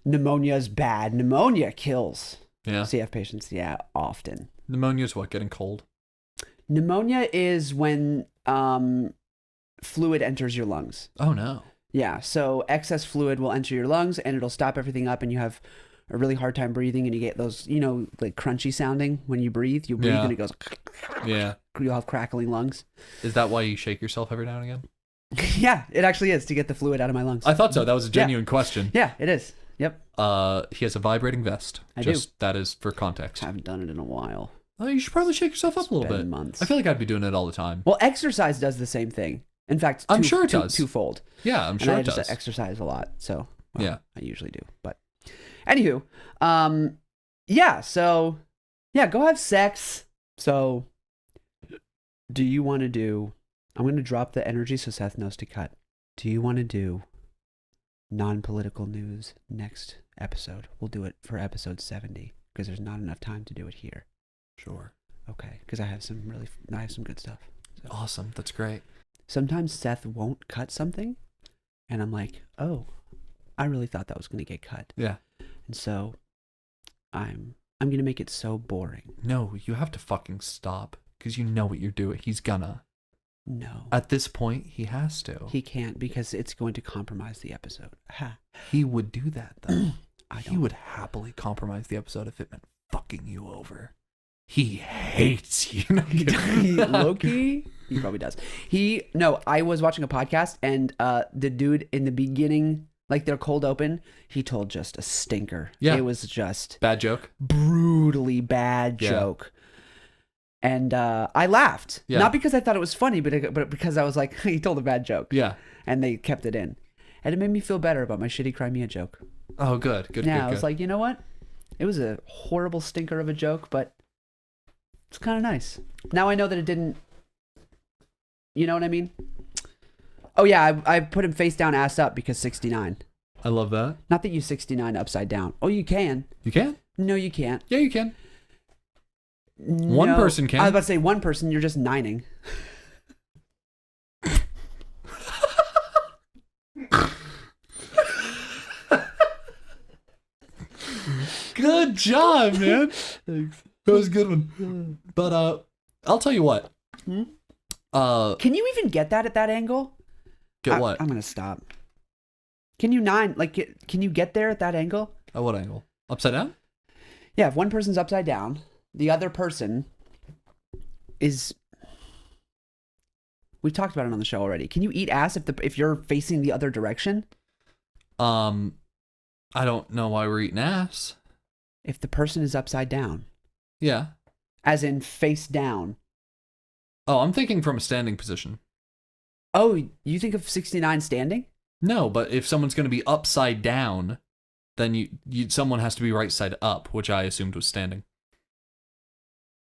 pneumonia is bad. Pneumonia kills Yeah. CF patients. Yeah, often. Pneumonia is what? Getting cold? Pneumonia is when fluid enters your lungs. Oh, no. Yeah, so excess fluid will enter your lungs and it'll stop everything up, and you have a really hard time breathing, and you get those, like crunchy sounding when you breathe. You breathe and it goes, Yeah. you'll have crackling lungs. Is that why you shake yourself every now and again? Yeah, it actually is, to get the fluid out of my lungs. I thought so. That was a genuine question. Yeah, it is. Yep. He has a vibrating vest. I do. That is for context. Haven't done it in a while. Oh, you should probably shake yourself up a little been bit. months. I feel like I'd be doing it all the time. Well, exercise does the same thing. In fact, I'm sure it does. Twofold. Yeah, I'm sure and it I just does. exercise a lot, so Yeah. I usually do. But anywho, yeah. So yeah, go have sex. So, do you want to do? I'm going to drop the energy so Seth knows to cut. Do you want to do non-political news next episode? We'll do it for episode 70 because there's not enough time to do it here. Sure. Okay, because I have some good stuff. So. Awesome. That's great. Sometimes Seth won't cut something, and I'm like, oh, I really thought that was going to get cut. Yeah. And so I'm going to make it so boring. No, you have to fucking stop because you know what you're doing. He's gonna. No. At this point, he has to. He can't, because it's going to compromise the episode. Ha. He would do that, though. He don't. would happily compromise the episode if it meant fucking you over. He hates you. Low-key, he probably does. I was watching a podcast, and the dude in the beginning, like their cold open, he told just a stinker. Yeah. It was just Bad joke. brutally bad joke. And I laughed. Yeah. Not because I thought it was funny, but because I was like, he told a bad joke. Yeah. And they kept it in. And it made me feel better about my shitty Crimea joke. Oh, good. Good. Yeah, good, I was like, you know what? It was a horrible stinker of a joke, but it's kind of nice. Now I know that it didn't You know what I mean? Oh yeah, I put him face down, ass up because 69. I love that. Not that you 69 upside down. Oh, you can. You can? No, you can't. Yeah, you can. One No. person can. I was about to say one person. You're just nining. Good job, man. Thanks. That was a good one. But I'll tell you what. Can you even get that at that angle? Get what? I'm gonna stop. Can you can you get there at that angle? At what angle? Upside down? Yeah, if one person's upside down, the other person is. We've talked about it on the show already. Can you eat ass if you're facing the other direction? I don't know why we're eating ass. If the person is upside down, Yeah. as in face down. Oh, I'm thinking from a standing position. Oh, you think of 69 standing? No, but if someone's going to be upside down, then someone has to be right side up, which I assumed was standing.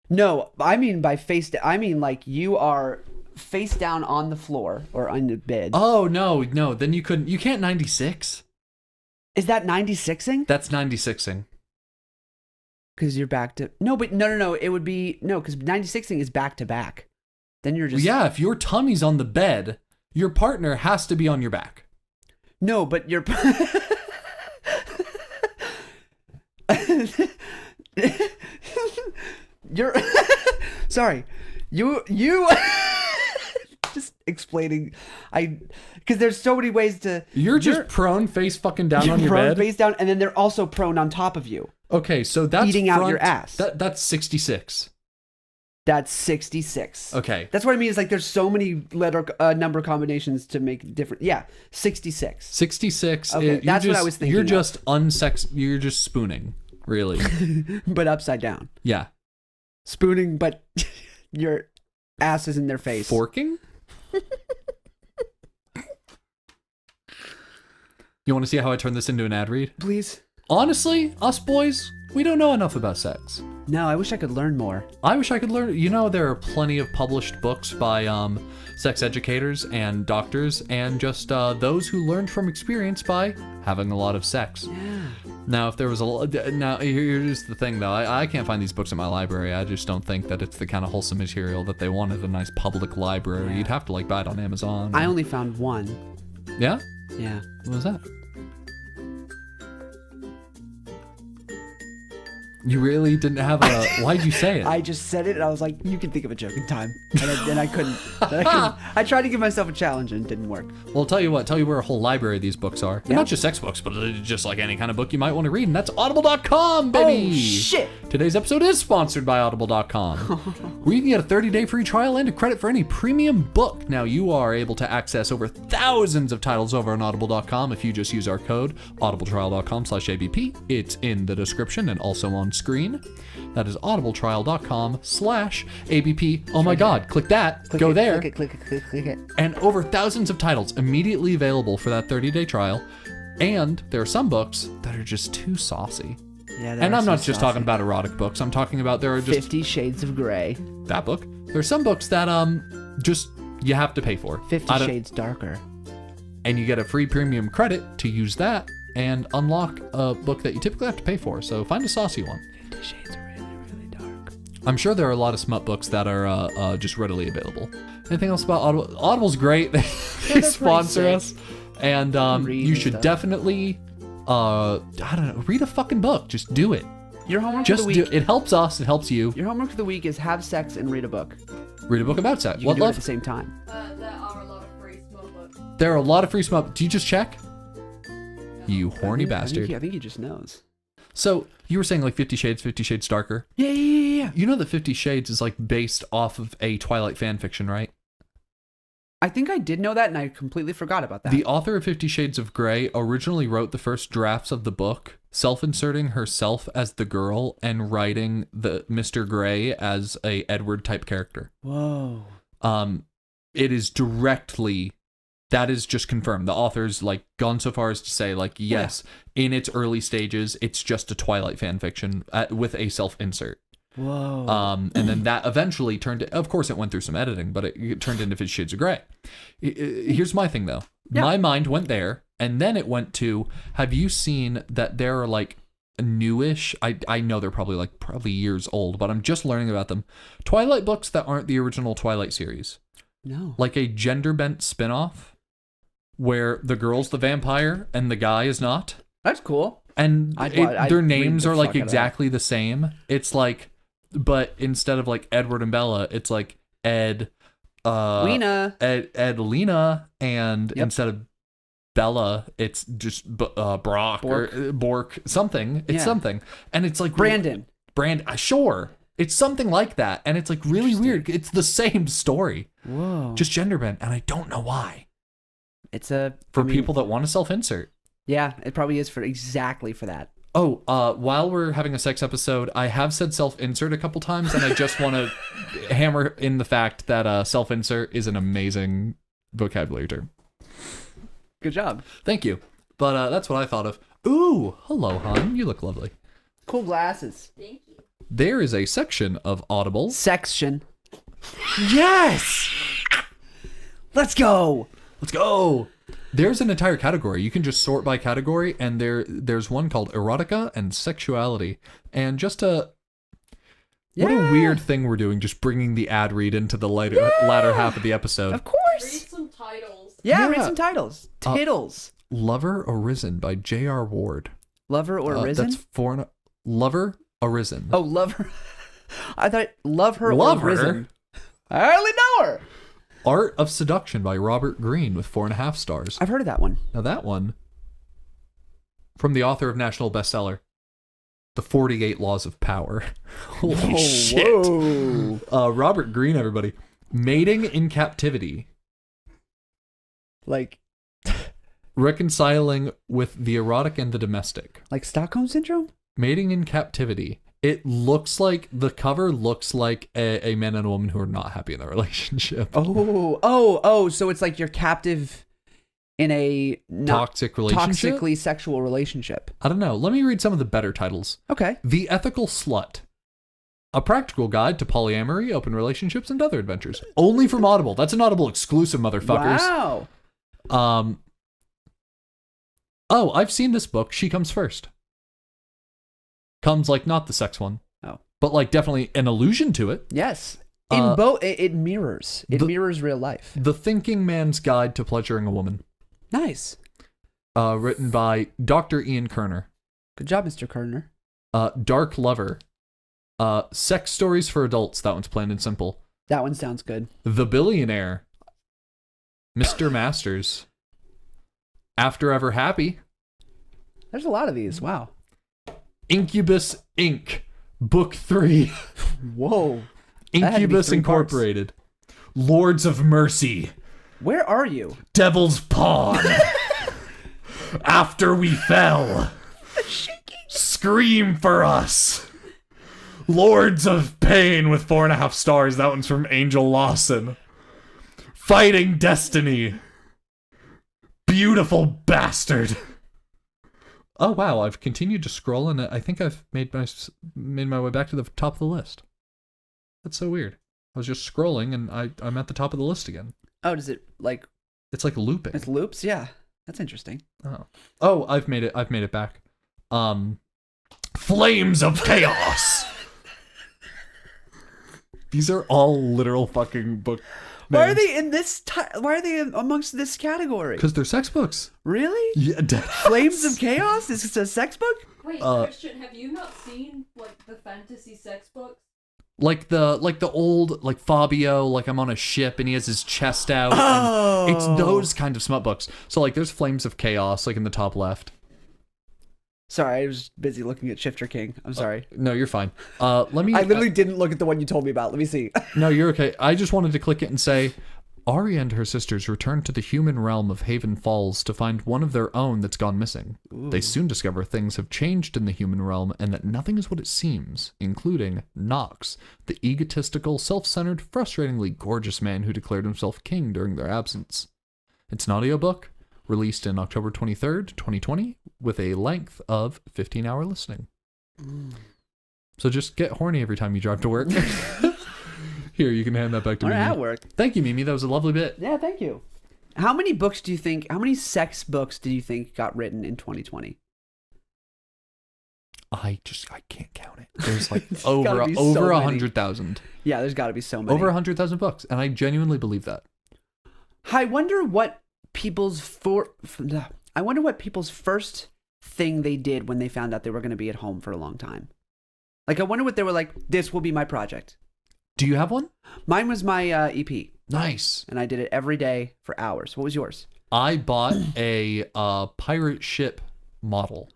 No, I mean by face. I mean like you are face down on the floor or on the bed. Oh no, then you couldn't. You can't 96. Is that 96ing? That's 96ing. Because you're back to but no. It would be no, because 96ing is back to back. Then you're just Yeah. If your tummy's on the bed, your partner has to be on your back. no, but you're you're sorry, you just explaining. Because there's so many ways to. You're just prone, face fucking down on your prone bed. face down, and then they're also prone on top of you. Okay, so that's eating out your ass. That's 66. That's 66. Okay. That's what I mean. Is like there's so many number combinations to make different. Yeah, 66. 66. Okay, that's what I was thinking You're of. just You're just spooning, really. But upside down. Yeah. Spooning, but your ass is in their face. Forking? You want to see how I turn this into an ad read? Please. Honestly, us boys, we don't know enough about sex. No, I wish I could learn more. I wish I could learn. You know, there are plenty of published books by sex educators and doctors and just those who learned from experience by having a lot of sex. Yeah. Now, if there was now here's the thing though, I can't find these books in my library. I just don't think that it's the kind of wholesome material that they want at a nice public library. Yeah. You'd have to like buy it on Amazon. I only found one. Yeah? Yeah. What was that? You really didn't have a... Why'd you say it? I just said it and I was like, you can think of a joke in time. And I couldn't. I tried to give myself a challenge and it didn't work. Well, I'll tell you what. Tell you where a whole library of these books are. They're Yeah. not just sex books, but just like any kind of book you might want to read. And that's audible.com, baby! Oh, shit! Today's episode is sponsored by audible.com, where you can get a 30-day free trial and a credit for any premium book. Now, you are able to access over thousands of titles over on audible.com if you just use our code audibletrial.com/ABP. It's in the description and also on screen. That is audibletrial.com/ABP. Oh my God, click that. Go there. Click it. And over thousands of titles immediately available for that 30-day trial. And there are some books that are just too saucy. Yeah, And I'm not just talking about erotic books. I'm talking about there are just 50 Shades of Grey. that book. There are some books that just you have to pay for. 50 Shades Darker. And you get a free premium credit to use that and unlock a book that you typically have to pay for. So find a saucy one. 50 Shades are really, really dark. I'm sure there are a lot of smut books that are just readily available. Anything else about Audible? Audible's great. They sponsor us. And Read you and should stuff. definitely, I don't know, read a fucking book. Just do it. Your homework Just for the do week. it. It helps us. It helps you. Your homework for the week is have sex and read a book. Read a book about sex. You What can do it love? at the same time. There are a lot of free small books. There are a lot of free smut. Do you just check? You horny bastard. I think he just knows. So you were saying like 50 Shades Darker. Yeah. You know that 50 Shades is like based off of a Twilight fan fiction, right? I think I did know that, and I completely forgot about that. The author of 50 Shades of Grey originally wrote the first drafts of the book, self-inserting herself as the girl and writing the Mr. Grey as a Edward type character. Whoa. It is directly, that is just confirmed. The author's like gone so far as to say like, yes, in its early stages, it's just a Twilight fan fiction with a self-insert. Whoa. And then that eventually turned, of course it went through some editing, but it turned into 50 Shades of Grey. Here's my thing though. Yeah. My mind went there, and then it went to, have you seen that there are like newish, I know they're probably years old, but I'm just learning about them, Twilight books that aren't the original Twilight series. No. Like a gender bent spin-off where the girl's the vampire and the guy is not. That's cool. And I'd their read names the are fuck like out of that. exactly the same. It's like, but instead of like Edward and Bella, it's like Ed, Lena. Ed, Lena, and Yep. instead of Bella, it's just Brock or Bork, something. It's Yeah. something, and it's like Brandon. Sure, it's something like that, and it's like really weird. It's the same story, Whoa. just gender bent, and I don't know why. It's For I mean, people that want to self-insert. Yeah, it probably is for that. Oh, while we're having a sex episode, I have said self-insert a couple times, and I just want to hammer in the fact that self-insert is an amazing vocabulary term. Good job. Thank you. But that's what I thought of. Ooh, hello, hon. You look lovely. Cool glasses. Thank you. There is a section of Audibles. Section. Yes! Let's go. Let's go! There's an entire category. You can just sort by category, and there's one called erotica and sexuality. And just what a weird thing we're doing, just bringing the ad read into the latter half of the episode. Of course. Read some titles. Yeah, Yeah. read some titles. Tittles. Lover Arisen by J.R. Ward. Lover or risen? That's foreign. Lover Arisen. Oh, Lover. I thought Love Her Love or Her? Risen. I hardly know her. Art of Seduction by Robert Greene with 4.5 stars. I've heard of that one. Now that one, from the author of national bestseller, The 48 Laws of Power. Holy shit. Whoa. Robert Greene, everybody. Mating in Captivity. Like Reconciling with the erotic and the domestic. Stockholm Syndrome? Mating in Captivity. It looks like, the cover looks like a man and a woman who are not happy in their relationship. Oh, so it's like you're captive in a Toxic relationship? toxically sexual relationship. I don't know. Let me read some of the better titles. Okay. The Ethical Slut. A practical guide to polyamory, open relationships, and other adventures. Only from Audible. That's an Audible exclusive, motherfuckers. Wow. Oh, I've seen this book. She Comes First. Comes like not the sex one. Oh. But like definitely an allusion to it. Yes. In both, it mirrors. It mirrors real life. The Thinking Man's Guide to Pleasuring a Woman. Nice. Written by Dr. Ian Kerner. Good job, Mr. Kerner. Dark Lover. Sex Stories for Adults. That one's plain and simple. That one sounds good. The Billionaire. Mr. Masters. After Ever Happy. There's a lot of these. Wow. Incubus Inc. Book 3. Whoa. That had to be Incubus 3 parts. Incorporated. Lords of Mercy. Where are you? Devil's Pawn. After We Fell. Scream for Us. Lords of Pain with 4.5 stars. That one's from Angel Lawson. Fighting Destiny. Beautiful Bastard. Oh wow, I've continued to scroll and I think I've made my way back to the top of the list. That's so weird. I was just scrolling and I'm at the top of the list again. Oh, does it It's like looping. it's loops? Yeah. That's interesting. Oh, I've made it back. Flames of Chaos. These are all literal fucking book Why are names. they in this why are they amongst this category? Because they're sex books. Really? Yeah, Flames of Chaos? Is this a sex book? Wait, Christian, have you not seen the fantasy sex books? like the old like Fabio, like I'm on a ship and he has his chest out. Oh. And it's those kind of smut books. So like there's Flames of Chaos like in the top left. Sorry, I was busy looking at Shifter King. I'm sorry. No, you're fine. Let me. I literally didn't look at the one you told me about. Let me see. No, you're okay. I just wanted to click it and say, Arya and her sisters return to the human realm of Haven Falls to find one of their own that's gone missing. They soon discover things have changed in the human realm and that nothing is what it seems, including Nox, the egotistical, self-centered, frustratingly gorgeous man who declared himself king during their absence. It's an audiobook, released in October 23rd, 2020, with a length of 15-hour listening. So just get horny every time you drive to work. Here, you can hand that back to Or Mimi. at work. Thank you, Mimi. That was a lovely bit. Yeah, thank you. How many sex books do you think got written in 2020? I can't count it. There's like There's over gotta be so many. 100,000. Yeah, there's got to be so many. Over 100,000 books, and I genuinely believe that. I wonder what people's first thing they did when they found out they were going to be at home for a long time. Like, I wonder what they were like, this will be my project. Do you have one? Mine was my EP, Nice. and I did it every day for hours. What was yours? I bought a pirate ship model.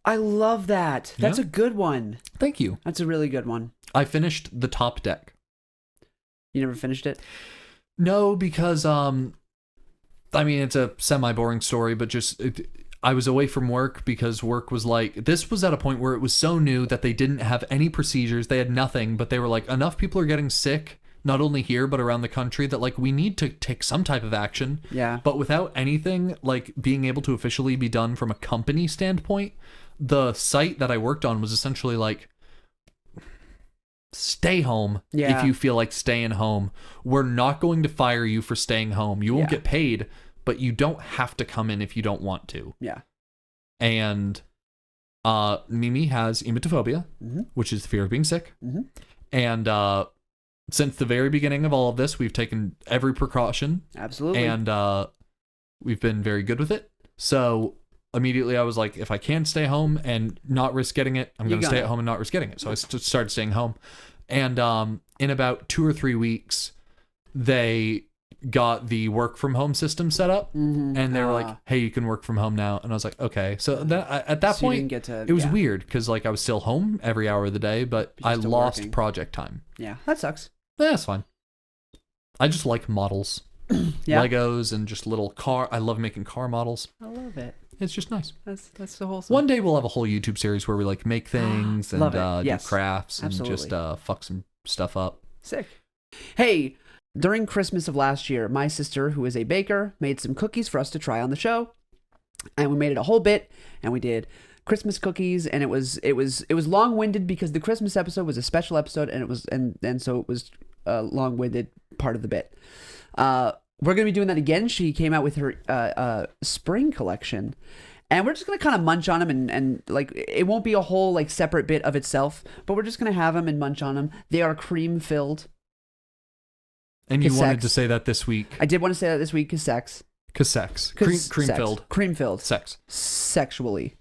I love that. That's Yeah. a good one. Thank you. That's a really good one. I finished the top deck. You never finished it? No, because I mean, it's a semi-boring story, but I was away from work because work was like, this was at a point where it was so new that they didn't have any procedures. They had nothing, but they were like, enough people are getting sick, not only here, but around the country, that like we need to take some type of action. Yeah. But without anything like being able to officially be done from a company standpoint, the site that I worked on was essentially like, stay home Yeah. if you feel like staying home. We're not going to fire you for staying home. You won't Yeah. get paid, but you don't have to come in if you don't want to. Yeah. And Mimi has emetophobia, which is the fear of being sick. Mm-hmm. And since the very beginning of all of this, we've taken every precaution. Absolutely. And we've been very good with it. So immediately I was like, if I can stay home and not risk getting it, I'm going to stay at home and not risk getting it. So I started staying home. And in about 2 or 3 weeks, they got the work from home system set up. Mm-hmm. And they were like, hey, you can work from home now. And I was like, okay. So at that So you point, didn't get to, it was yeah. weird because like I was still home every hour of the day, but You're I still lost working. project time. Yeah, that sucks. That's fine. I just like models. Yeah. Legos and just little car. I love making car models. I love it. It's just nice. That's the wholesome. One day we'll have a whole YouTube series where we like make things and Love it. Yes. do crafts and Absolutely. just fuck some stuff up. Sick. Hey, during Christmas of last year, my sister, who is a baker, made some cookies for us to try on the show, and we made it a whole bit, and we did Christmas cookies, and it was long-winded because the Christmas episode was a special episode, and it was and so it was a long-winded part of the bit. We're gonna be doing that again. She came out with her spring collection, and we're just gonna kind of munch on them, and like it won't be a whole like separate bit of itself, but we're just gonna have them and munch on them. They are cream filled. And you wanted Sex. to say that this week. I did want to say that this week is sex. Cause sex. 'Cause Cream sex. filled. Cream filled. Sex. Sexually.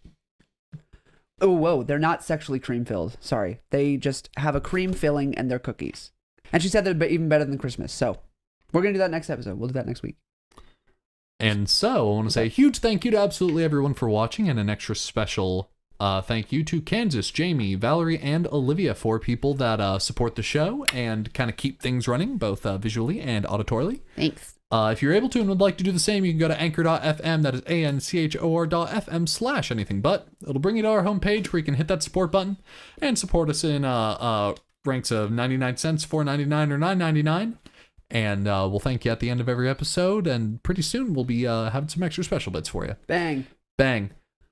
Oh, whoa. They're not sexually cream filled. Sorry. They just have a cream filling and they're cookies. And she said they're even better than Christmas. So we're going to do that next episode. We'll do that next week. And so I want to say a huge thank you to absolutely everyone for watching, and an extra special thank you to Kansas, Jamie, Valerie, and Olivia, for people that support the show and kind of keep things running, both visually and auditorily. Thanks. If you're able to and would like to do the same, you can go to anchor.fm, that is anchor.fm/anything but. It'll bring you to our homepage where you can hit that support button and support us in ranks of 99 cents, $4.99, or $9.99. And we'll thank you at the end of every episode, and pretty soon we'll be having some extra special bits for you. Bang. Bang.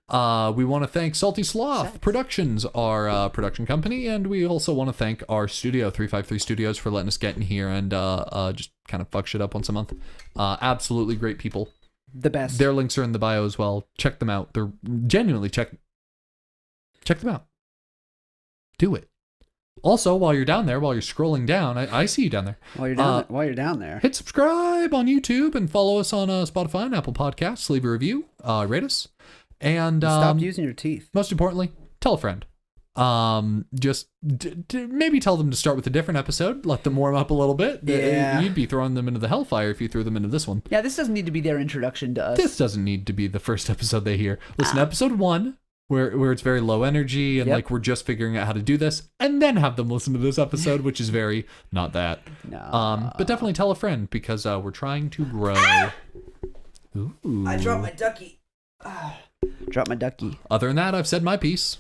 We want to thank Salty Sloth Productions, our production company, and we also want to thank our studio, 353 Studios, for letting us get in here and just kind of fuck shit up once a month. Absolutely great people. The best. Their links are in the bio as well. Check them out. They're genuinely check them out. Do it. Also, while you're down there, while you're scrolling down, I see you down there. While you're down there. Hit subscribe on YouTube and follow us on Spotify and Apple Podcasts. Leave a review. Rate us. And Stop using your teeth. most importantly, tell a friend. Just maybe tell them to start with a different episode. Let them warm up a little bit. Yeah. You'd be throwing them into the hellfire if you threw them into this one. Yeah, this doesn't need to be their introduction to us. This doesn't need to be the first episode they hear. Listen to episode 1, where it's very low energy and Yep. like we're just figuring out how to do this, and then have them listen to this episode, which is very not that. No. But definitely tell a friend, because we're trying to grow. Ooh. I dropped my ducky. Drop my ducky. Other than that, I've said my piece.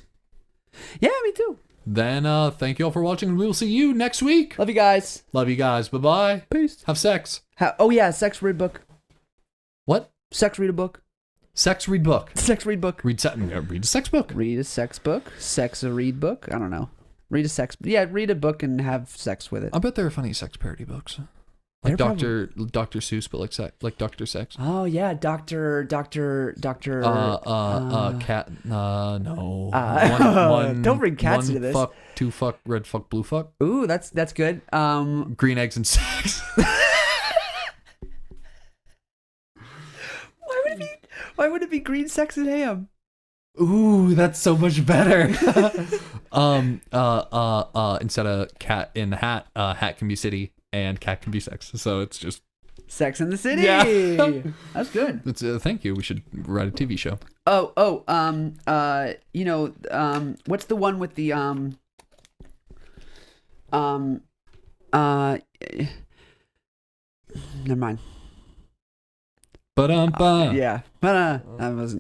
Yeah, me too. Then thank you all for watching, and we will see you next week. Love you guys. Love you guys. Bye-bye. Peace. Have sex. Oh yeah, sex read book. What? Sex read a book. Sex, read book. Sex read book. Read a sex book. Read a sex book. Sex a read book. I don't know. Read a sex. Yeah, read a book and have sex with it. I bet there are funny sex parody books. Like They're Dr. Seuss, but like Dr. Sex. Oh yeah, Doctor. Cat. No. Don't bring cats into this. Fuck, two fuck, red fuck, blue fuck. Ooh, that's good. Green eggs and sex. Why would it be green sex and ham? Ooh, that's so much better. Instead of cat in the hat, hat can be city and cat can be sex. So it's just Sex in the City. Yeah. That's good. it's thank you. We should write a TV show. What's the one with the never mind. But Yeah, but I wasn't.